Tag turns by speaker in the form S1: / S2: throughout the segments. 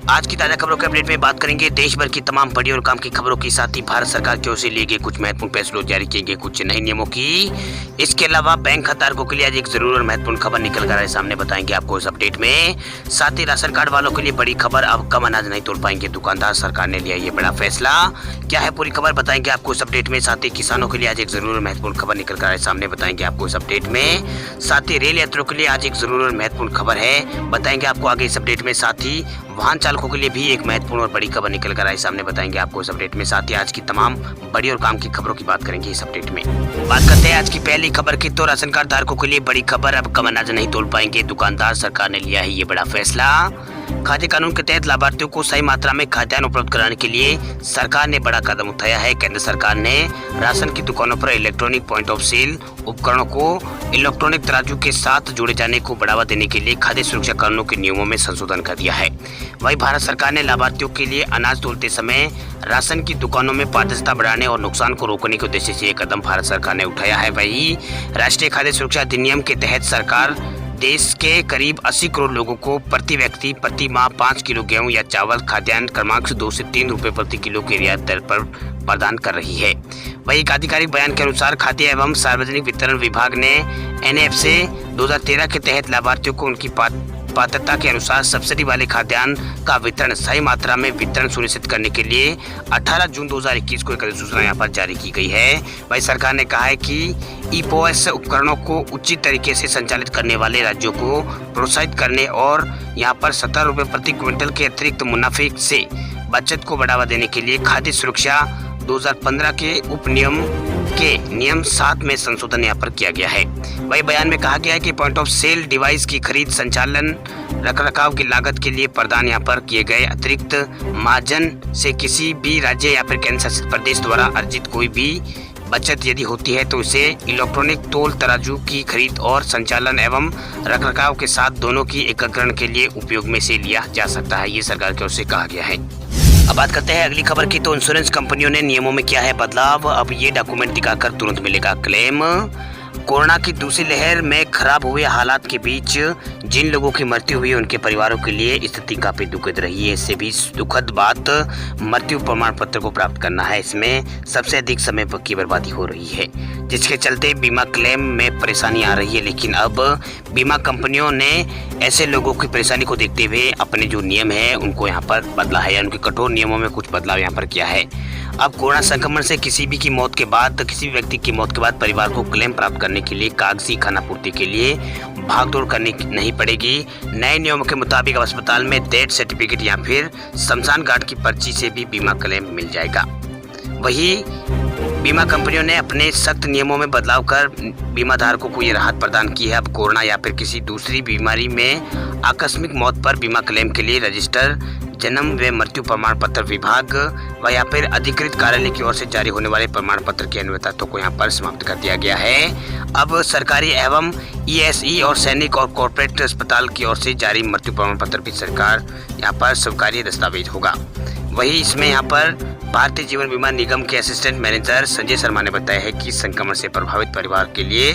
S1: आज की ताजा खबरों के अपडेट में बात करेंगे देश भर की तमाम बड़ी और काम की खबरों के साथ ही भारत सरकार की ओर से लिए गए कुछ महत्वपूर्ण फैसलों, जारी किए गए कुछ नए नियमों की। इसके अलावा बैंक खाताधारकों के लिए आज एक जरूरी और महत्वपूर्ण खबर निकल कर आए सामने, बताएंगे आपको इस अपडेट में। साथ ही राशन कार्ड वालों के लिए बड़ी खबर, अब कम अनाज नहीं तोड़ पाएंगे दुकानदार, सरकार ने लिया ये बड़ा फैसला। क्या है पूरी खबर बताएंगे आपको इस अपडेट में। साथ ही किसानों के लिए आज एक जरूरी और महत्वपूर्ण खबर निकल कर आए सामने, बताएंगे आपको इस अपडेट में। साथ ही रेल यात्रियों के लिए आज एक जरूरी और महत्वपूर्ण खबर है, बताएंगे आपको आगे इस अपडेट में। साथ ही वाहन चालकों के लिए भी एक महत्वपूर्ण और बड़ी खबर निकल कर आई सामने, बताएंगे आपको इस अपडेट में। साथ ही आज की तमाम बड़ी और काम की खबरों की बात करेंगे इस अपडेट में। बात करते हैं आज की पहली खबर की, तो राशन कार्ड धारकों के लिए बड़ी खबर, अब कम अनाज नहीं तोड़ पाएंगे दुकानदार, सरकार ने लिया है ये बड़ा फैसला। खाद्य कानून के तहत लाभार्थियों को सही मात्रा में खाद्यान्न उपलब्ध कराने के लिए सरकार ने बड़ा कदम उठाया है। केंद्र सरकार ने राशन की दुकानों पर इलेक्ट्रॉनिक पॉइंट ऑफ सेल उपकरणों को इलेक्ट्रॉनिक तराजू के साथ जोड़े जाने को बढ़ावा देने के लिए खाद्य सुरक्षा कानूनों के नियमों में संशोधन कर दिया है। वहीं भारत सरकार ने लाभार्थियों के लिए अनाज तोलते समय राशन की दुकानों में पारदर्शिता बढ़ाने और नुकसान को रोकने के उद्देश्य से ये कदम भारत सरकार ने उठाया है। वहीं राष्ट्रीय खाद्य सुरक्षा अधिनियम के तहत सरकार देश के करीब 80 करोड़ लोगों को प्रति व्यक्ति प्रति माह 5 किलो गेहूं या चावल खाद्यान्न क्रमांक 2 से 3 रुपए प्रति किलो की रियायत दर पर प्रदान कर रही है। वही एक आधिकारिक बयान के अनुसार खाद्य एवं सार्वजनिक वितरण विभाग ने एनएफ से 2013 के तहत लाभार्थियों को उनकी पात्रता के अनुसार सब्सिडी वाले खाद्यान्न का वितरण सही मात्रा में वितरण सुनिश्चित करने के लिए 18 जून 2021 को एक अधिसूचना यहाँ पर जारी की गई है। वही सरकार ने कहा है कि ईपीओएस उपकरणों को उचित तरीके से संचालित करने वाले राज्यों को प्रोत्साहित करने और यहाँ पर 17 रुपए प्रति क्विंटल के अतिरिक्त मुनाफे से बचत को बढ़ावा देने के लिए खाद्य सुरक्षा 2015 के उपनियम के नियम 7 में संशोधन यहाँ पर किया गया है। वही बयान में कहा गया है कि पॉइंट ऑफ सेल डिवाइस की खरीद, संचालन, रखरखाव की लागत के लिए प्रदान यहाँ पर किए गए अतिरिक्त मार्जिन से किसी भी राज्य या फिर केंद्र शासित प्रदेश द्वारा अर्जित कोई भी बचत यदि होती है तो इसे इलेक्ट्रॉनिक तोल तराजू की खरीद और संचालन एवं रखरखाव के साथ दोनों की एकीकरण के लिए उपयोग में से लिया जा सकता है, ये सरकार की ओर से कहा गया है। अब बात करते हैं अगली खबर की, तो इंश्योरेंस कंपनियों ने नियमों में किया है बदलाव, अब ये डॉक्यूमेंट दिखाकर तुरंत मिलेगा क्लेम। कोरोना की दूसरी लहर में खराब हुए हालात के बीच जिन लोगों की मृत्यु हुई उनके परिवारों के लिए स्थिति काफी दुखद रही है। इससे भी दुखद बात मृत्यु प्रमाण पत्र को प्राप्त करना है। इसमें सबसे अधिक समय की बर्बादी हो रही है, जिसके चलते बीमा क्लेम में परेशानी आ रही है। लेकिन अब बीमा कंपनियों ने ऐसे लोगों की परेशानी को देखते हुए अपने जो नियम है उनको यहाँ पर बदला है, या उनके कठोर नियमों में कुछ बदलाव यहाँ पर किया है। अब कोरोना संक्रमण से किसी भी व्यक्ति की मौत के बाद परिवार को क्लेम प्राप्त करने के लिए कागजी खानापूर्ति के लिए भागदौड़ करनी नहीं पड़ेगी। नए नियमों के मुताबिक अब अस्पताल में डेथ सर्टिफिकेट या फिर शमशान घाट की पर्ची से भी बीमा क्लेम मिल जाएगा। वही बीमा कंपनियों ने अपने सख्त नियमों में बदलाव कर बीमा धारकों को ये राहत प्रदान की है। अब कोरोना या फिर किसी दूसरी बीमारी में आकस्मिक मौत पर बीमा क्लेम के लिए रजिस्टर जन्म व मृत्यु प्रमाण पत्र विभाग व या फिर अधिकृत कार्यालय की ओर से जारी होने वाले प्रमाण पत्र की अनिवार्यता को यहाँ पर समाप्त कर दिया गया है। अब सरकारी एवं ईएसई और सैनिक और कॉर्पोरेट अस्पताल की ओर से जारी मृत्यु प्रमाण पत्र भी सरकार यहाँ पर स्वीकार्य दस्तावेज होगा। वही इसमें यहाँ पर भारतीय जीवन बीमा निगम के असिस्टेंट मैनेजर संजय शर्मा ने बताया है कि संक्रमण से प्रभावित परिवार के लिए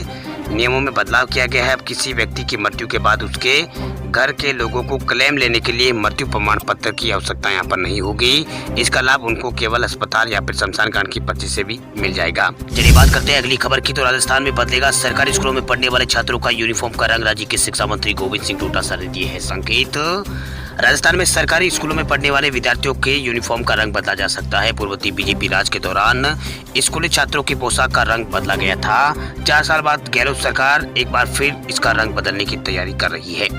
S1: नियमों में बदलाव किया गया है। अब किसी व्यक्ति की मृत्यु के बाद उसके घर के लोगों को क्लेम लेने के लिए मृत्यु प्रमाण पत्र की आवश्यकता यहाँ पर नहीं होगी। इसका लाभ उनको केवल अस्पताल या फिर शमशान घाट की पर्ची से भी मिल जाएगा। चलिए बात करते हैं अगली खबर की, तो राजस्थान में बदलेगा सरकारी स्कूलों में पढ़ने वाले छात्रों का यूनिफॉर्म का रंग, राज्य के शिक्षा मंत्री गोविंद सिंह डोटासरा ने दिए है संकेत। राजस्थान में सरकारी स्कूलों में पढ़ने वाले विद्यार्थियों के यूनिफॉर्म का रंग बदला जा सकता है। पूर्ववर्ती बीजेपी राज के दौरान स्कूली छात्रों की पोशाक का रंग बदला गया था। 4 साल बाद गहलोत सरकार एक बार फिर इसका रंग बदलने की तैयारी कर रही है।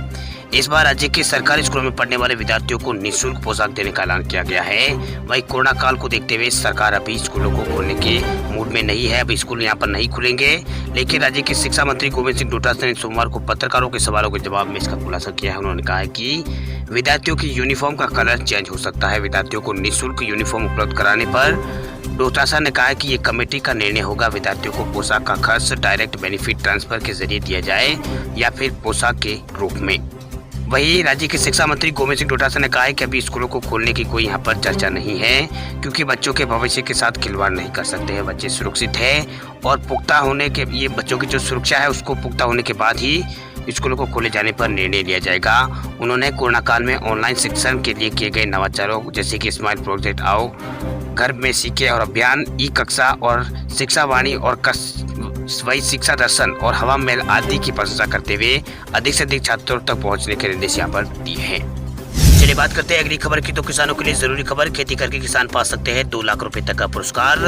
S1: इस बार राज्य के सरकारी स्कूलों में पढ़ने वाले विद्यार्थियों को निःशुल्क पोशाक देने का ऐलान किया गया है। वहीं कोरोना काल को देखते हुए सरकार अभी स्कूलों को खोलने के मूड में नहीं है। अभी स्कूल यहाँ पर नहीं खुलेंगे, लेकिन राज्य के शिक्षा मंत्री गोविंद सिंह डोटासरा ने सोमवार को पत्रकारों के सवालों के जवाब में इसका खुलासा किया है। उन्होंने कहा है कि विद्यार्थियों की यूनिफॉर्म का कलर चेंज हो सकता है। विद्यार्थियों को निःशुल्क यूनिफॉर्म उपलब्ध कराने पर डोटासरा ने कहा कि ये कमेटी का निर्णय होगा। विद्यार्थियों को पोशाक का खर्च डायरेक्ट बेनिफिट ट्रांसफर के जरिए दिया जाए या फिर पोशाक के रूप में। वहीं राज्य के शिक्षा मंत्री गोविंद सिंह डोटासरा ने कहा है कि अभी स्कूलों को खोलने की कोई यहाँ पर चर्चा नहीं है, क्योंकि बच्चों के भविष्य के साथ खिलवाड़ नहीं कर सकते हैं। बच्चे सुरक्षित है और पुख्ता होने के, ये बच्चों की जो सुरक्षा है उसको पुख्ता होने के बाद ही स्कूलों को खोले जाने पर निर्णय लिया जाएगा। उन्होंने कोरोना काल में ऑनलाइन शिक्षण के लिए किए गए नवाचारों जैसे कि स्माइल प्रोजेक्ट, आओ घर में सीखे और अभियान, ई कक्षा और शिक्षा वाणी और वही शिक्षा दर्शन और हवा महल आदि की प्रशंसा करते हुए अधिक से अधिक छात्रों तक पहुंचने के निर्देश यहाँ पर दिए हैं। चलिए बात करते हैं अगली खबर की। तो किसानों के लिए जरूरी खबर, खेती करके किसान पा सकते हैं 2 लाख रुपए तक का पुरस्कार।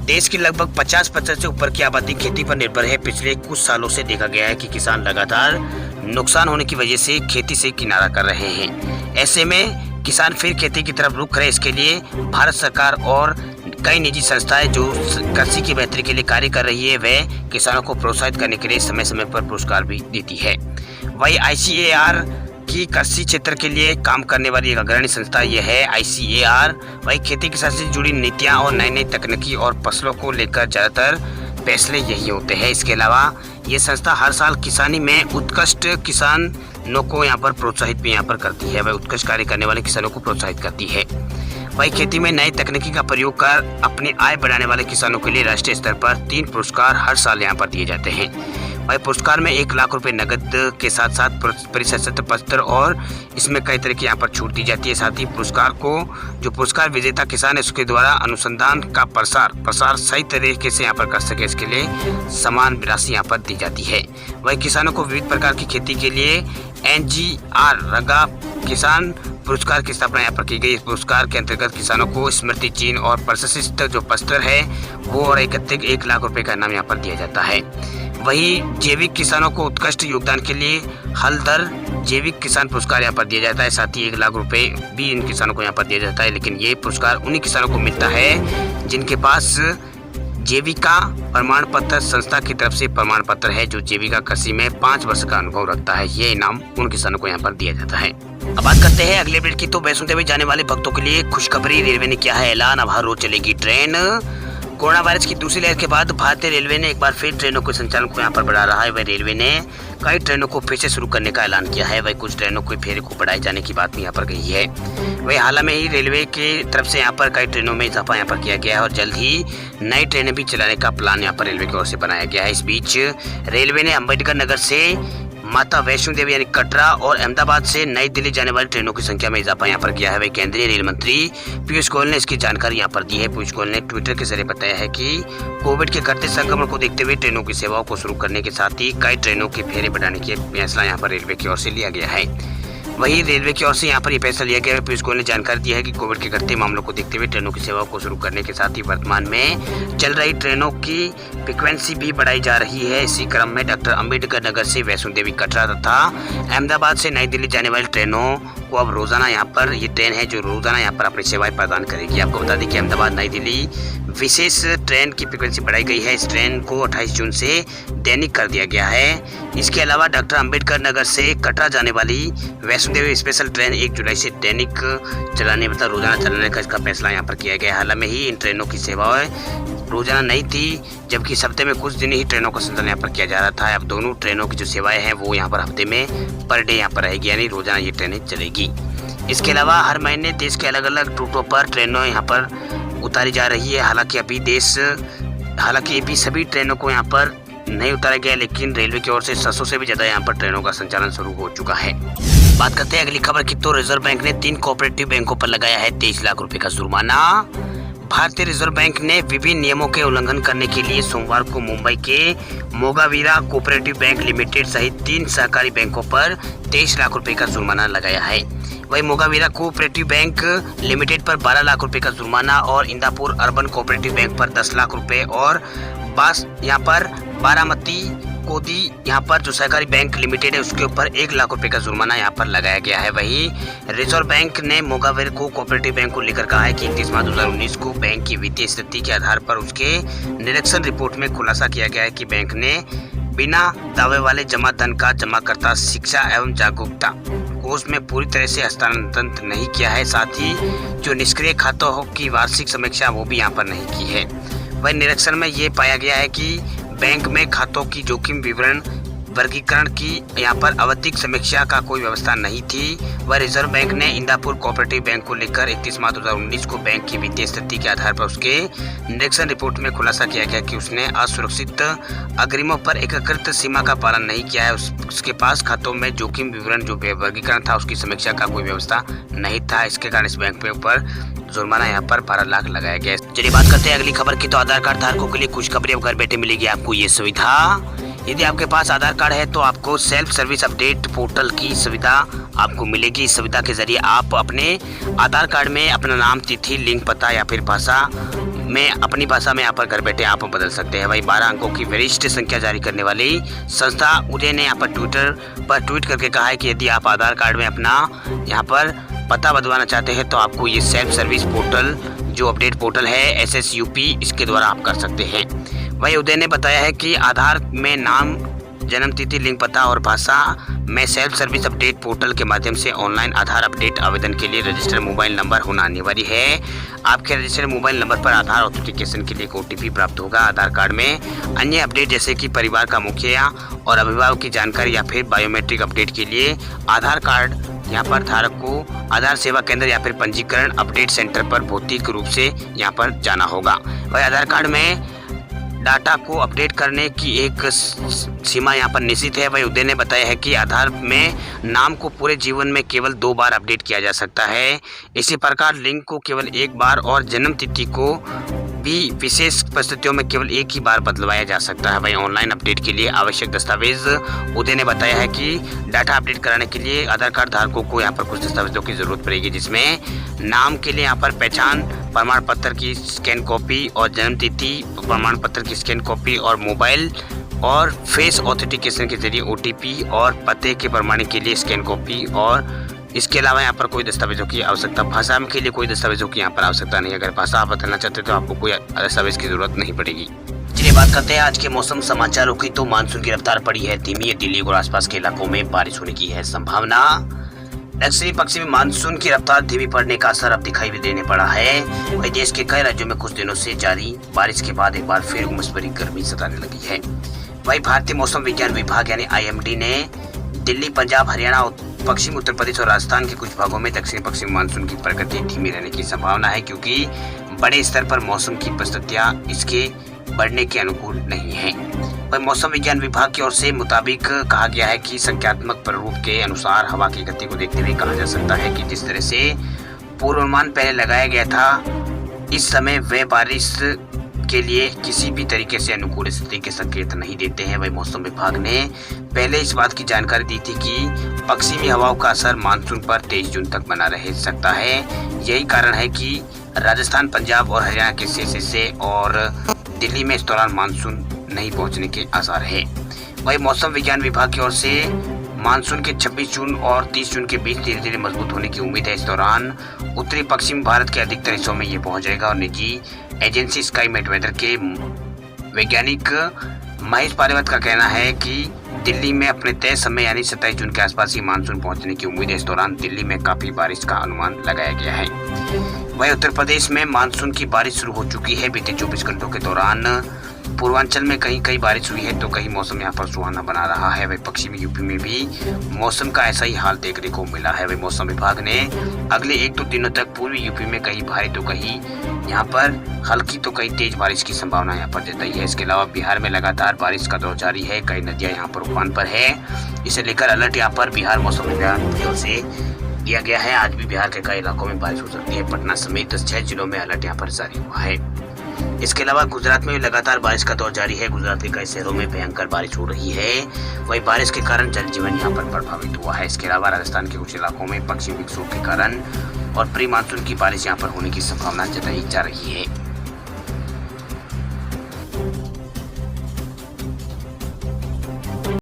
S1: देश की लगभग 50% से ऊपर की आबादी खेती पर निर्भर है। पिछले कुछ सालों से देखा गया है कि किसान लगातार नुकसान होने की वजह से खेती से किनारा कर रहे हैं। ऐसे में किसान फिर खेती की तरफ रुख करे, इसके लिए भारत सरकार और कई निजी संस्थाएं जो कृषि की बेहतरी के लिए कार्य कर रही है, वह किसानों को प्रोत्साहित करने के लिए समय समय पर पुरस्कार भी देती है। वही ICAR की कृषि क्षेत्र के लिए काम करने वाली एक अग्रणी संस्था यह है। ICAR वही खेती किसान से जुड़ी नीतियां और नई नई तकनीकी और फसलों को लेकर ज्यादातर फैसले यही होते हैं। इसके अलावा ये संस्था हर साल किसानी में उत्कृष्ट किसानों को यहाँ पर प्रोत्साहित भी यहाँ पर करती है। वह उत्कृष्ट कार्य करने वाले किसानों को प्रोत्साहित करती है। वही खेती में नई तकनीकी का प्रयोग कर अपनी आय बढ़ाने वाले किसानों के लिए राष्ट्रीय स्तर पर 3 पुरस्कार हर साल यहाँ पर दिए जाते हैं। वही पुरस्कार में 1 लाख रुपए नगद के साथ साथ प्रशस्ति पत्र और इसमें कई तरह की यहाँ पर छूट दी जाती है। साथ ही पुरस्कार को जो पुरस्कार विजेता किसान है उसके द्वारा अनुसंधान का प्रसार सही तरीके से यहाँ पर कर सके, इसके लिए समान राशि यहाँ पर दी जाती है। वही किसानों को विविध प्रकार की खेती के लिए NGR रंगा किसान पुरस्कार की स्थापना यहाँ पर की गई। इस पुरस्कार के अंतर्गत किसानों को स्मृति चिन्ह और प्रशस्ति जो पत्र है वो और 1 लाख रुपए का इनाम यहाँ पर दिया जाता है। वही जैविक किसानों को उत्कृष्ट योगदान के लिए हलधर जैविक किसान पुरस्कार यहाँ पर दिया जाता है। साथ ही 1 लाख रुपए भी इन किसानों को यहाँ पर दिया जाता है। लेकिन ये पुरस्कार उन्हीं किसानों को मिलता है जिनके पास जैविका प्रमाण पत्र संस्था की तरफ से प्रमाण पत्र है, जो जैविका कृषि में 5 वर्ष का अनुभव रखता है। ये इनाम उन किसानों को यहाँ पर दिया जाता है। अब बात करते हैं अगले अपडेट की। तो वैष्णो देवी जाने वाले भक्तों के लिए खुशखबरी, रेलवे ने किया है ऐलान, अब हर रोज चलेगी ट्रेन। कोरोना वायरस की दूसरी लहर के बाद भारतीय रेलवे ने एक बार फिर ट्रेनों के संचालन को यहाँ पर बढ़ा रहा है। वह रेलवे ने कई ट्रेनों को फिर से शुरू करने का ऐलान किया है। वह कुछ ट्रेनों के फेरे को बढ़ाए जाने की बात भी यहाँ पर कही है। वही हाल में ही रेलवे की तरफ से यहाँ पर कई ट्रेनों में इजाफा यहाँ पर किया गया है और जल्द ही नई ट्रेनें भी चलाने का प्लान यहाँ पर रेलवे की ओर से बनाया गया है। इस बीच रेलवे ने अम्बेडकर नगर से माता वैष्णो देवी यानी कटरा और अहमदाबाद से नई दिल्ली जाने वाली ट्रेनों की संख्या में इजाफा यहाँ पर किया है। वही केंद्रीय रेल मंत्री पीयूष गोयल ने इसकी जानकारी यहाँ पर दी है। पीयूष गोयल ने ट्विटर के जरिए बताया है कि कोविड के बढ़ते संक्रमण को देखते हुए ट्रेनों की सेवाओं को शुरू करने के साथ ही कई ट्रेनों के फेरे बढ़ाने की फैसला यहाँ पर रेलवे की ओर से लिया गया है। वही रेलवे की ओर से यहाँ पर ये फैसला लिया गया है। पीयूष गोयल ने जानकारी दी है कि कोविड के घटते मामलों को देखते हुए ट्रेनों की सेवाओं को शुरू करने के साथ ही वर्तमान में चल रही ट्रेनों की फ्रिक्वेंसी भी बढ़ाई जा रही है। इसी क्रम में डॉक्टर अंबेडकर नगर से वैष्णो देवी कटरा तथा अहमदाबाद से नई दिल्ली जाने वाली ट्रेनों को अब रोजाना यहाँ पर ये ट्रेन है जो रोजाना यहाँ पर अपनी सेवाएं प्रदान करेगी। आपको बता दें कि अहमदाबाद नई दिल्ली विशेष ट्रेन की फ्रिक्वेंसी बढ़ाई गई है। इस ट्रेन को 28 जून से दैनिक कर दिया गया है। इसके अलावा डॉक्टर अंबेडकर नगर से कटरा जाने वाली वैष्णो देवी स्पेशल ट्रेन 1 जुलाई से दैनिक चलाने मतलब रोजाना चलाने का इसका फैसला यहाँ पर किया गया है। हाल में ही इन ट्रेनों की सेवाएं रोजाना नहीं थी, जबकि इस हफ्ते में कुछ दिन ही ट्रेनों का संचालन यहाँ पर किया जा रहा था। अब दोनों ट्रेनों की जो सेवाएं हैं वो यहाँ पर हफ्ते में पर डे यहाँ पर रहेगी, यानी रोजाना ये ट्रेनें चलेगी। इसके अलावा हर महीने देश के अलग अलग रूटों पर ट्रेनों यहाँ पर उतारी जा रही है। हालांकि अभी सभी ट्रेनों को यहाँ पर नहीं उतारा गया, लेकिन रेलवे की ओर से 700 से भी ज्यादा यहाँ पर ट्रेनों का संचालन शुरू हो चुका है। बात करते हैं अगली खबर की। तो रिजर्व बैंक ने 3 कोऑपरेटिव बैंकों पर लगाया है 23 लाख रुपए का जुर्माना। भारतीय रिजर्व बैंक ने विभिन्न नियमों के उल्लंघन करने के लिए सोमवार को मुंबई के मोगावीरा कोऑपरेटिव बैंक लिमिटेड सहित 3 सहकारी बैंकों पर 23 लाख रुपए का जुर्माना लगाया है। वही मोगावीरा कोऑपरेटिव बैंक लिमिटेड पर 12 लाख रुपए का जुर्माना और इंदापुर अर्बन कोऑपरेटिव बैंक पर 10 लाख रुपए और यहाँ पर बारामती कोदी यहाँ पर जो सहकारी बैंक लिमिटेड है उसके ऊपर 1 लाख रुपए का जुर्माना यहाँ पर लगाया गया है। वही रिजर्व बैंक ने मोगावीरा कोऑपरेटिव बैंक को लेकर कहा है कि 31 मार्च 2019 को बैंक की वित्तीय स्थिति के आधार पर उसके निरीक्षण रिपोर्ट में खुलासा किया गया है कि बैंक ने बिना दावे वाले जमा धन का जमाकर्ता शिक्षा एवं जागरूकता कोष में पूरी तरह से हस्तांतरण नहीं किया है। साथ ही जो निष्क्रिय खातों की वार्षिक समीक्षा वो भी यहाँ पर नहीं की है। वही निरीक्षण में ये पाया गया है कि बैंक में खातों की जोखिम विवरण वर्गीकरण की यहाँ पर आवधिक समीक्षा का कोई व्यवस्था नहीं थी। वह रिजर्व बैंक ने इंदापुर कोऑपरेटिव बैंक को लेकर 31 मार्च 2019 को बैंक की वित्तीय स्थिति के आधार पर उसके निरीक्षण रिपोर्ट में खुलासा किया गया कि उसने असुरक्षित अग्रिमों पर एकीकृत सीमा का पालन नहीं किया है। उसके पास खातों में जोखिम विवरण जो वर्गीकरण था उसकी समीक्षा का कोई व्यवस्था नहीं था। इसके कारण इस बैंक पे ऊपर जुर्माना यहाँ पर 12 लाख लगाया गया। चलिए बात करते हैं अगली खबर की। तो आधार कार्ड धारकों के लिए कुछ खबरें अब घर बैठे मिलेगी आपको ये सुविधा। यदि आपके पास आधार कार्ड है तो आपको सेल्फ सर्विस अपडेट पोर्टल की सुविधा आपको मिलेगी। इस सुविधा के जरिए आप अपने आधार कार्ड में अपना नाम, तिथि, लिंग, पता या फिर भाषा में अपनी भाषा में यहाँ पर घर बैठे आप बदल सकते हैं। वही 12 अंकों की वरिष्ठ संख्या जारी करने वाली संस्था उदय ने यहाँ पर ट्विटर पर ट्वीट करके कहा है कि यदि आप आधार कार्ड में अपना यहाँ पर पता बदलवाना चाहते हैं तो आपको ये सेल्फ सर्विस पोर्टल जो अपडेट पोर्टल है SSUP इसके द्वारा आप कर सकते हैं। वही उदय ने बताया है कि आधार में नाम, जन्म तिथि, लिंग, पता और भाषा में सेल्फ सर्विस अपडेट पोर्टल के माध्यम से ऑनलाइन आधार अपडेट आवेदन के लिए रजिस्टर्ड मोबाइल नंबर होना अनिवार्य है। आपके रजिस्टर्ड मोबाइल नंबर पर आधार ऑथेंटिकेशन के लिए एक OTP प्राप्त होगा। आधार कार्ड में अन्य अपडेट जैसे कि परिवार का मुखिया और अभिभावक की जानकारी या फिर बायोमेट्रिक अपडेट के लिए आधार कार्ड यहाँ पर धारक को आधार सेवा केंद्र या फिर पंजीकरण अपडेट सेंटर पर भौतिक रूप से यहाँ पर जाना होगा। वही आधार कार्ड में डाटा को अपडेट करने की एक सीमा यहाँ पर निश्चित है। वही उदय ने बताया है कि आधार में नाम को पूरे जीवन में केवल 2 बार अपडेट किया जा सकता है। इसी प्रकार लिंग को केवल 1 बार और जन्म तिथि को भी विशेष परिस्थितियों में केवल 1 ही बार बदलवाया जा सकता है। वही ऑनलाइन अपडेट के लिए आवश्यक दस्तावेज उदय ने बताया है कि डाटा अपडेट कराने के लिए आधार कार्ड धारकों को यहाँ पर कुछ दस्तावेजों की जरूरत पड़ेगी, जिसमें नाम के लिए यहाँ पर पहचान प्रमाण पत्र की स्कैन कॉपी और जन्म तिथि प्रमाण पत्र की स्कैन कॉपी और मोबाइल और फेस ऑथेंटिकेशन के जरिए OTP और पते के प्रमाण के लिए स्कैन कॉपी और इसके अलावा यहाँ पर कोई दस्तावेजों की आवश्यकता, भाषा के लिए कोई दस्तावेजों की यहाँ पर आवश्यकता नहीं। अगर भाषा आप बदलना चाहते तो आपको कोई दस्तावेज की जरूरत नहीं पड़ेगी। चलिए बात करते हैं आज के मौसम समाचारों की। तो मानसून की रफ्तार पड़ी है धीमी। दिल्ली और आसपास के इलाकों में बारिश होने की है संभावना। दक्षिणी पश्चिमी मानसून की रफ्तार धीमी पड़ने का असर अब दिखाई भी देने पड़ा है। वही देश के कई राज्यों में कुछ दिनों से जारी बारिश के बाद एक बार फिर उमस भरी गर्मी सताने लगी है। वही भारतीय मौसम विज्ञान विभाग यानी IMD ने दिल्ली, पंजाब, हरियाणा, पश्चिम उत्तर प्रदेश और राजस्थान के कुछ भागों में दक्षिण पश्चिमी मानसून की प्रगति धीमी रहने की संभावना है, क्योंकि बड़े स्तर पर मौसम की परिस्थितियां इसके बढ़ने के अनुकूल नहीं है। वही मौसम विज्ञान विभाग की ओर से मुताबिक कहा गया है कि संख्यात्मक प्रारूप के अनुसार हवा की गति को देखते हुए कहा जा सकता है कि जिस तरह से पूर्वानुमान पहले लगाया गया था, इस समय वे बारिश के लिए किसी भी तरीके से अनुकूल स्थिति के संकेत नहीं देते हैं। वही मौसम विभाग ने पहले इस बात की जानकारी दी थी कि पश्चिमी हवाओं का असर मानसून पर 23 जून तक बना रह सकता है। यही कारण है कि राजस्थान, पंजाब और हरियाणा के शेष हिस्से और दिल्ली में इस दौरान मानसून नहीं पहुंचने के आसार है। वही मौसम विज्ञान विभाग की ओर से मानसून के 26 जून और 30 जून के बीच धीरे धीरे मजबूत होने की उम्मीद है। इस दौरान उत्तरी पश्चिम भारत के अधिकतर हिस्सों में ये पहुंच जाएगा। और निजी एजेंसी स्काईमेट वेदर के वैज्ञानिक महेश पारेवत का कहना है कि दिल्ली में अपने तय समय यानी 27 जून के आसपास ही मानसून पहुंचने की उम्मीद है। इस दौरान दिल्ली में काफी बारिश का अनुमान लगाया गया है। वहीं उत्तर प्रदेश में मानसून की बारिश शुरू हो चुकी है। बीते 24 घंटों के दौरान पूर्वांचल में कहीं बारिश हुई है तो कहीं मौसम यहाँ पर सुहाना बना रहा है। वही पश्चिमी यूपी में भी मौसम का ऐसा ही हाल देखने को मिला है। वही मौसम विभाग ने अगले 1-2 दिनों तक पूर्वी यूपी में कहीं भारी तो कहीं यहाँ पर हल्की तो कहीं तेज बारिश की संभावना यहाँ पर जताई है। इसके अलावा बिहार में लगातार बारिश का दौर जारी है। कई नदियाँ यहाँ पर उफान पर है। इसे लेकर अलर्ट यहाँ पर बिहार मौसम विभाग की ओर से दिया गया है। आज भी बिहार के कई इलाकों में बारिश हो सकती है। पटना समेत 6 जिलों में अलर्ट यहाँ पर जारी हुआ है। इसके अलावा गुजरात में भी लगातार बारिश का दौर जारी है। गुजरात के कई शहरों में भयंकर बारिश हो रही है। वही बारिश के कारण जनजीवन यहाँ पर प्रभावित हुआ है। इसके अलावा राजस्थान के कुछ इलाकों में पश्चिमी विक्षोभ के कारण और प्री मानसून की बारिश यहाँ पर होने की संभावना जताई जा रही है।